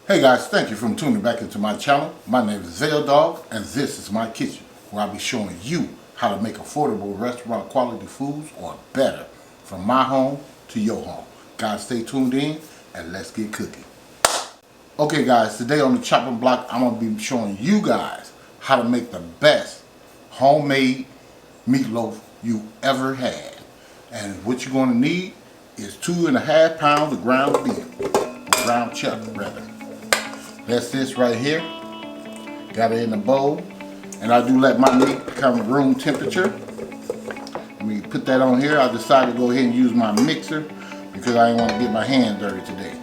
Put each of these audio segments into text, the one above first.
Hey guys, thank you for tuning back into my channel. My name is Dog, and this is my kitchen, where I'll be showing you how to make affordable restaurant quality foods or better, from my home to your home. Guys, stay tuned in and let's get cooking. Okay guys, today on the chopping block, I'm going to be showing you guys how to make the best homemade meatloaf you ever had. And what you're going to need is 2.5 pounds of ground beef, or ground chuck rather. That's this right here. Got it in the bowl. And I do let my meat become room temperature. Let me put that on here. I decided to go ahead and use my mixer because I didn't want to get my hands dirty today.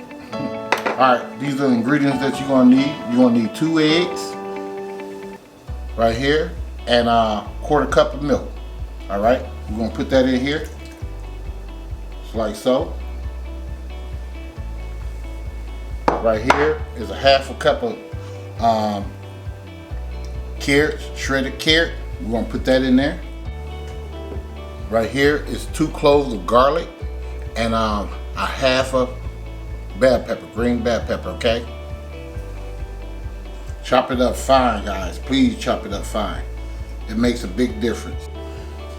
Alright, these are the ingredients that you're going to need. You're going to need 2 eggs right here and a 1/4 cup of milk. Alright, we're going to put that in here. Just like so. Right here is a 1/2 cup of carrots, shredded carrot. We're going to put that in there. Right here is 2 cloves of garlic and a 1/2 bell pepper, green bell pepper, okay? Chop it up fine, guys. Please chop it up fine. It makes a big difference.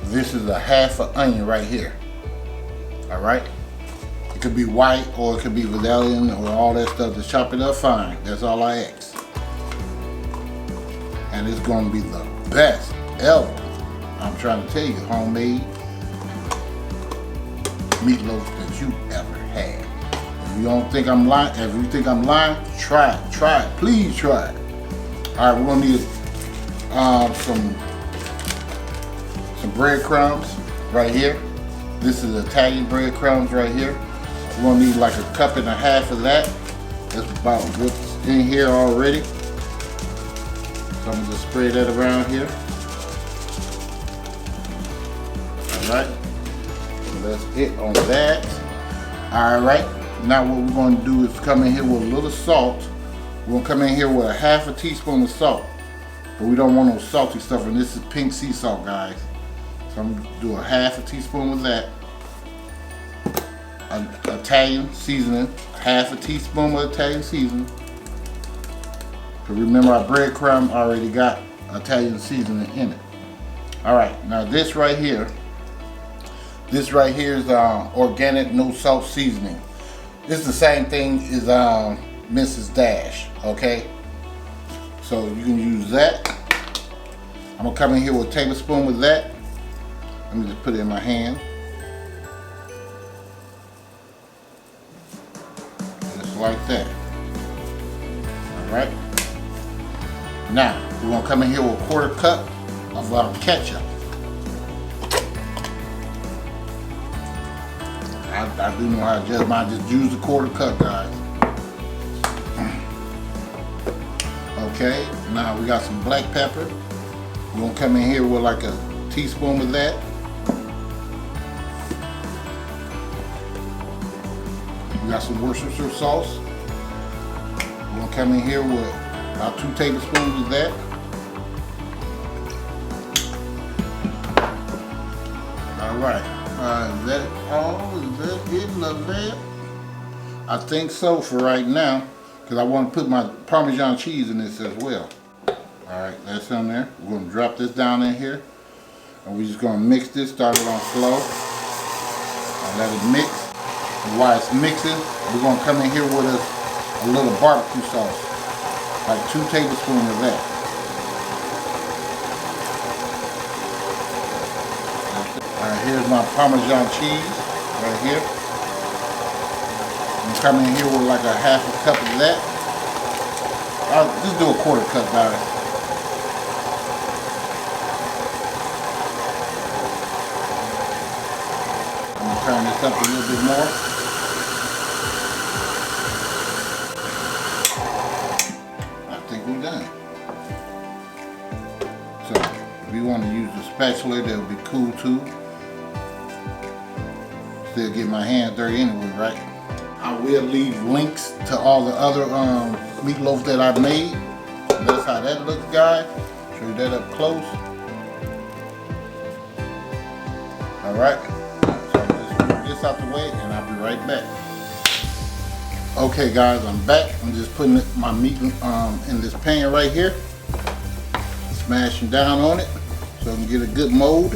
This is a 1/2 onion right here. All right? It could be white or it could be Italian or all that stuff. Just chop it up fine. That's all I ask. And it's going to be the best ever. I'm trying to tell you, homemade meatloaf that you ever had. If you don't think I'm lying, if you think I'm lying, try it. Try it. Please try it. All right, we're going to need some breadcrumbs right here. This is Italian breadcrumbs right here. We're going to need like 1.5 cups of that. That's about what's in here already. So I'm going to just spread that around here. Alright. So that's it on that. Alright. Now what we're going to do is come in here with a little salt. We're going to come in here with a 1/2 teaspoon of salt. But we don't want no salty stuff, and this is pink sea salt, guys. So I'm going to do a 1/2 teaspoon with that. Italian seasoning, 1/2 teaspoon of Italian seasoning. Because remember, our breadcrumb already got Italian seasoning in it. All right, now this right here is organic no salt seasoning. It's the same thing as Mrs. Dash, okay? So you can use that. I'm gonna come in here with a tablespoon with that. Let me just put it in my hand. Just like that. Alright. Now, we're going to come in here with a 1/4 cup of ketchup. I do know how to judge mine. Just use the 1/4 cup, guys. Okay, now we got some black pepper. We're going to come in here with like a teaspoon of that. We got some Worcestershire sauce. We're going to come in here with about 2 tablespoons of that. Alright. Is that all? Is that it, Lavette? I think so for right now. Because I want to put my Parmesan cheese in this as well. Alright, that's in there. We're going to drop this down in here. And we're just going to mix this, start it on slow. And let it mix. And while it's mixing, we're going to come in here with a little barbecue sauce. Like 2 tablespoons of that. Alright, here's my Parmesan cheese right here. I'm coming in here with like a 1/2 cup of that. I'll just do a 1/4 cup, guys. I'm gonna turn this up a little bit more. I think we're done. So if you want to use the spatula, that would be cool too. Still get my hands dirty anyway, right? I will leave links to all the other meatloaf that I've made. That's how that looks, guys. Show you that up close. All right. So I'm just move this out the way, and I'll be right back. Okay guys, I'm back. I'm just putting my meat in this pan right here. Smashing down on it so I can get a good mold.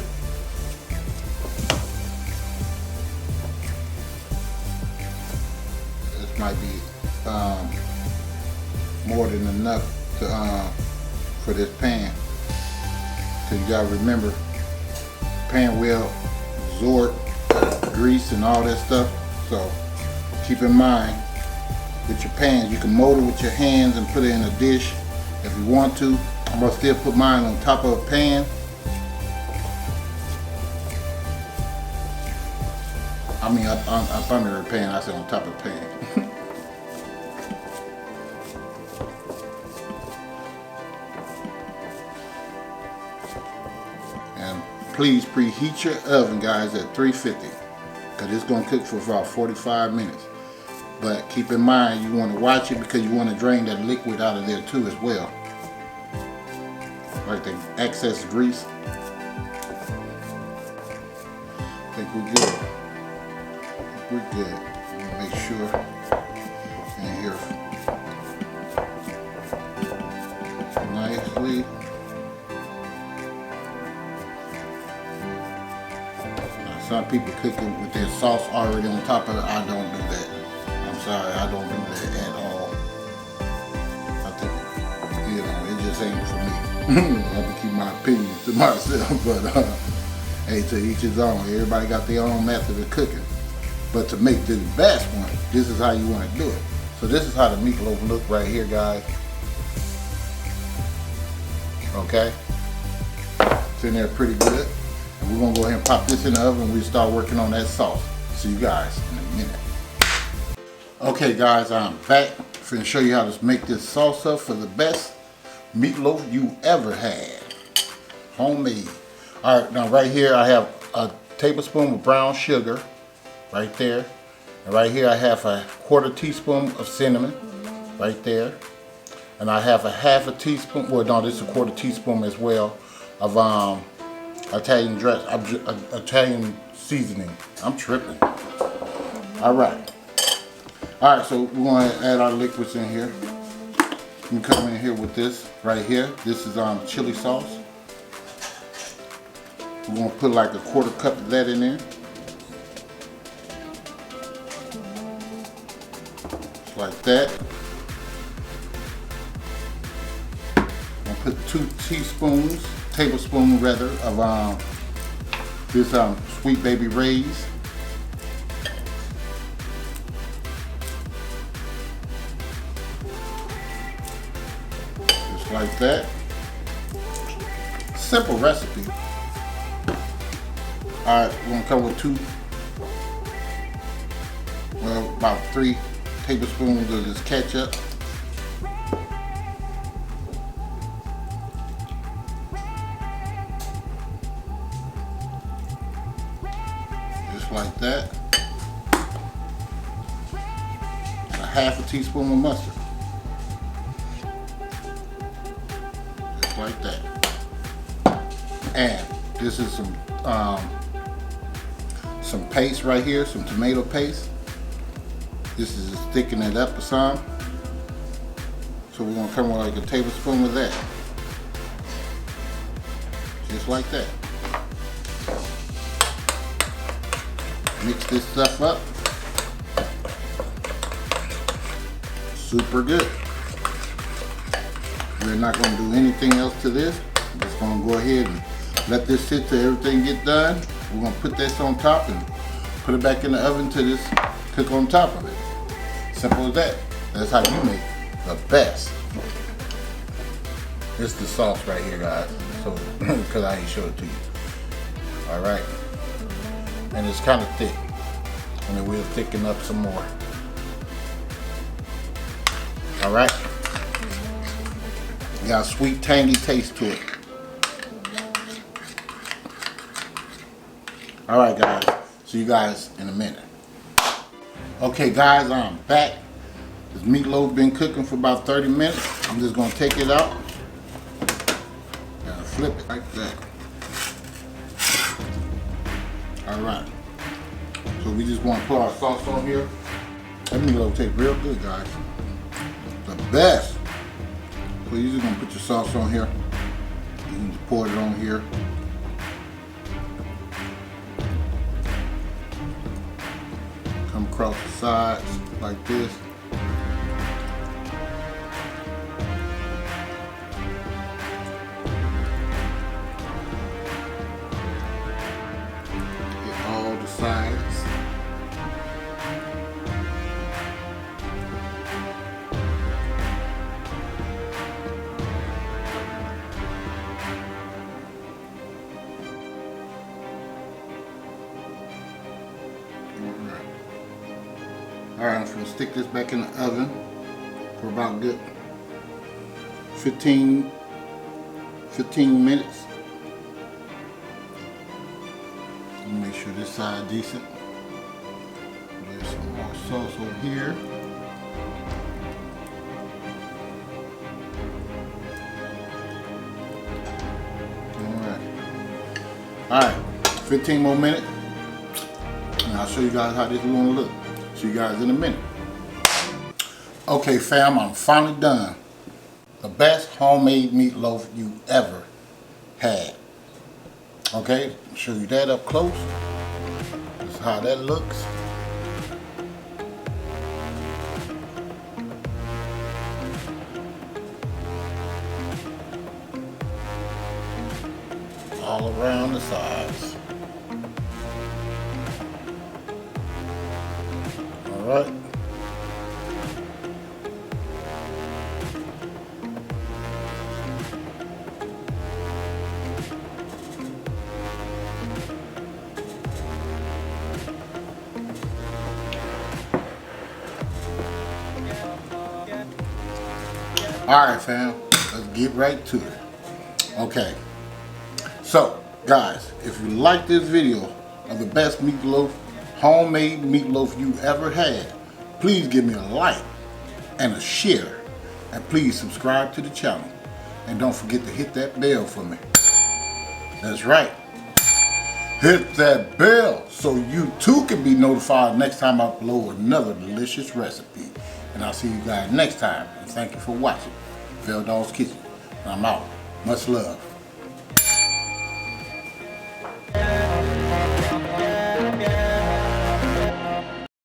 This might be more than enough to for this pan. Cause you gotta remember, pan will absorb grease and all that stuff. So keep in mind with your pans, you can mold it with your hands and put it in a dish if you want to. I'm gonna still put mine on top of a pan. I mean up under a pan, I said on top of a pan. And please preheat your oven guys at 350 because it's gonna cook for about 45 minutes. But keep in mind you want to watch it because you want to drain that liquid out of there too as well. Like the excess grease. I think we're good. We're good. Make sure in here nicely. Now, some people cook it with their sauce already on top of it. I don't do that. I'm sorry, I don't do that at all. I think, you know, it just ain't for me. I have to keep my opinions to myself, but hey, to each his own. Everybody got their own method of cooking. But to make the best one, this is how you want to do it. So this is how the meatloaf look right here, guys. Okay, it's in there pretty good. And we're gonna go ahead and pop this in the oven and we start working on that sauce. See you guys in a minute. Okay guys, I'm back. I'm finna show you how to make this sauce up for the best meatloaf you ever had. Homemade. Alright, now right here I have a tablespoon of brown sugar. Right there. And right here I have a 1/4 teaspoon of cinnamon. Right there. And I have a 1/2 teaspoon, well no, this is a 1/4 teaspoon as well, of Italian seasoning. I'm tripping. Alright. Alright, so we're going to add our liquids in here. You can come in here with this right here. This is chili sauce. We're going to put like a 1/4 cup of that in there. Just like that. I'm going to put 2 tablespoons rather, of this Sweet Baby Ray's. Like that. Simple recipe. Alright, we're going to come with about 3 tablespoons of this ketchup. Just like that. And a 1/2 teaspoon of mustard. Like that. And this is some paste right here, some tomato paste. This is just thickening it up some. So we're gonna come with like a tablespoon of that. Just like that. Mix this stuff up. Super good. We're not going to do anything else to this. We're just going to go ahead and let this sit till everything get done. We're going to put this on top and put it back in the oven till this cook on top of it. Simple as that. That's how you make the best. This is the sauce right here, guys. So, because I ain't showed it to you. All right. And it's kind of thick. And then we'll thicken up some more. All right. Got a sweet, tangy taste to it. All right, guys. See you guys in a minute. Okay, guys, I'm back. This meatloaf been cooking for about 30 minutes. I'm just gonna take it out and flip it like that. All right. So we just want to put our sauce on here. That meatloaf tastes real good, guys. The best. So you're just gonna put your sauce on here. You can just pour it on here. Come across the sides like this. Hit all the sides. Alright, I'm just going to stick this back in the oven for about good 15 minutes. Make sure this side decent. There's some more sauce over here. Alright, 15 more minutes. And I'll show you guys how this is going to look. See you guys in a minute. Okay fam, I'm finally done. The best homemade meatloaf you ever had. Okay, I'll show you that up close. This is how that looks. All around the sides. Alright. Alright fam, let's get right to it. Okay. So, guys, if you like this video of the best meatloaf, homemade meatloaf you ever had, please give me a like and a share, and please subscribe to the channel, and don't forget to hit that bell for me. That's right, hit that bell so you too can be notified next time I upload another delicious recipe. And I'll see you guys next time, and thank you for watching Dogg's Kitchen. I'm out. Much love.